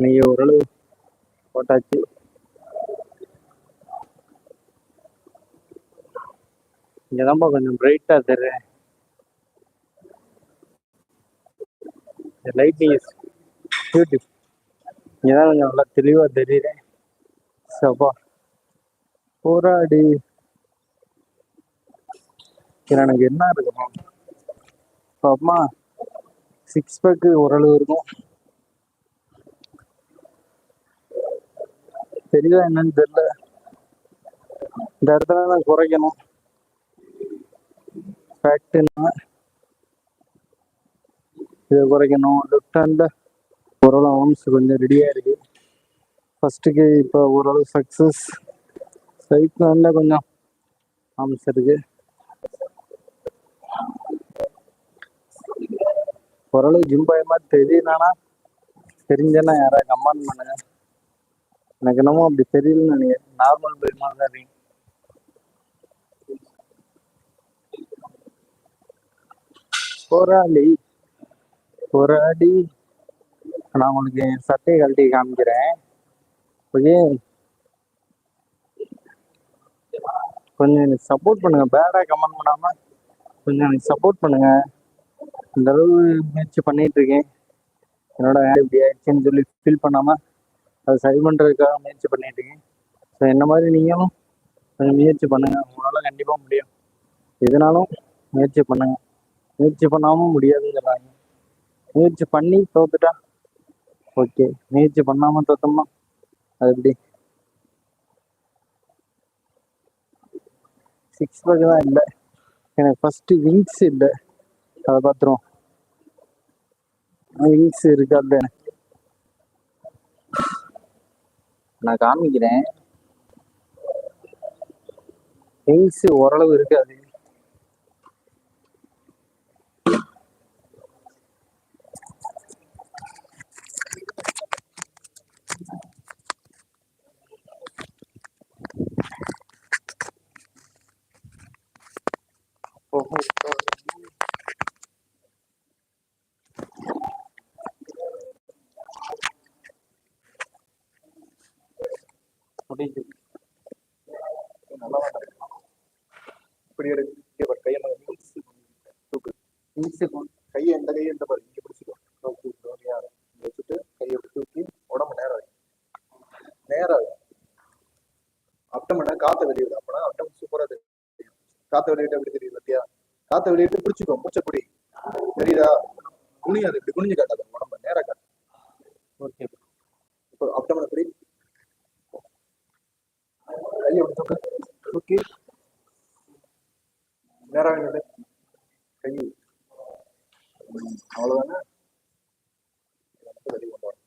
இன்னைக்கு ஓரளவு போட்டாச்சு. இங்கதான்ப்பா கொஞ்சம் பிரைட்டா தெரியுது. Lighting is beautiful. இங்கதான் கொஞ்சம் நல்லா தெளிவா தெரியுது. சப்பா போராடி எனக்கு என்ன இருக்கணும் அம்மா, சிக்ஸ் பேக்கு ஓரளவு இருக்கும். தெரியுதா என்னன்னு தெரியல. இந்த இடத்துல தான் குறைக்கணும். ஃபேக்ட்னா இதை குறைக்கணும். லெஃப்ட் ஹேண்ட்ல ஓரளவு ஆர்ம்ஸ் கொஞ்சம் ரெடியா இருக்கு. ஃபர்ஸ்ட்டுக்கு இப்போ ஓரளவு சக்ஸஸ். ரைட் ஹேண்ட்ல கொஞ்சம் ஆர்ம்ஸ் இருக்கு. ஓரளவு ஜிம் பாய் மாதிரி தெரியுதானா? தெரிஞ்சேன்னா யாராவது கமெண்ட் பண்ணுங்க. எனக்கு என்னமோ அப்படி தெரியலன்னு நினைக்கிறேன். நார்மல் பாய் மாதிரி தான் இருக்கு. போராளி போராடி. நான் உங்களுக்கு என் சட்டையை கழட்டி காமிக்கிறேன். ஓகே, கொஞ்சம் எனக்கு சப்போர்ட் பண்ணுங்க. பேடா கமெண்ட் பண்ணாம கொஞ்சம் எனக்கு சப்போர்ட் பண்ணுங்க. இந்த அளவு முயற்சி பண்ணிட்டு இருக்கேன். என்னோட இப்படி ஆயிடுச்சுன்னு சொல்லி ஃபீல் பண்ணாம அதை சரி பண்றதுக்காக முயற்சி பண்ணிட்டு இருக்கேன். ஸோ என்ன மாதிரி நீங்களும் கொஞ்சம் முயற்சி பண்ணுங்க. உங்களால கண்டிப்பா முடியும். எதுனாலும் முயற்சி பண்ணுங்க. முயற்சி பண்ணாம முடியாதுன்னு சொல்றாங்க. முயற்சி பண்ணி தோத்துட்டா ஓகே, முயற்சி பண்ணாம தோத்தோம்னா அது எப்படி? சிக்ஸ் பேக் தான் இல்லை எனக்கு. ஃபர்ஸ்ட் விங்ஸ் இல்லை, அதை பார்த்துருவோம். விங்ஸ் இருக்காது எனக்கு. நான் காமிக்கிறேன். விங்ஸ் ஓரளவு இருக்காது. முடிஞ்சு நல்லா இப்படி எடுக்க கையை கையை எந்த கையை எந்த பாரு இங்க பிடிச்சிக்கோ. வச்சுட்டு கையை தூக்கி உடம்பு நேரம் நேரம் அப்டமனை காத்த வெளியிடுது. அப்பனா அப்டம் சூப்பரா தெரியும். காத்த வெளியிட்டு எப்படி தெரியுது பத்தியா? காத்த வெளியிட்டு பிடிச்சிக்கோ. மூச்சப்படி தெரியுதா? குனியாது, இப்படி குனிஞ்சு காட்டாத. உடம்பு நேரம் காட்டு. ஓகே, இப்போ அப்டமனை எப்படி கையை தூக்கு. தூக்கி நேரம் கை அவ்வளவுதானே. வெளியே கொண்டு வரணும்.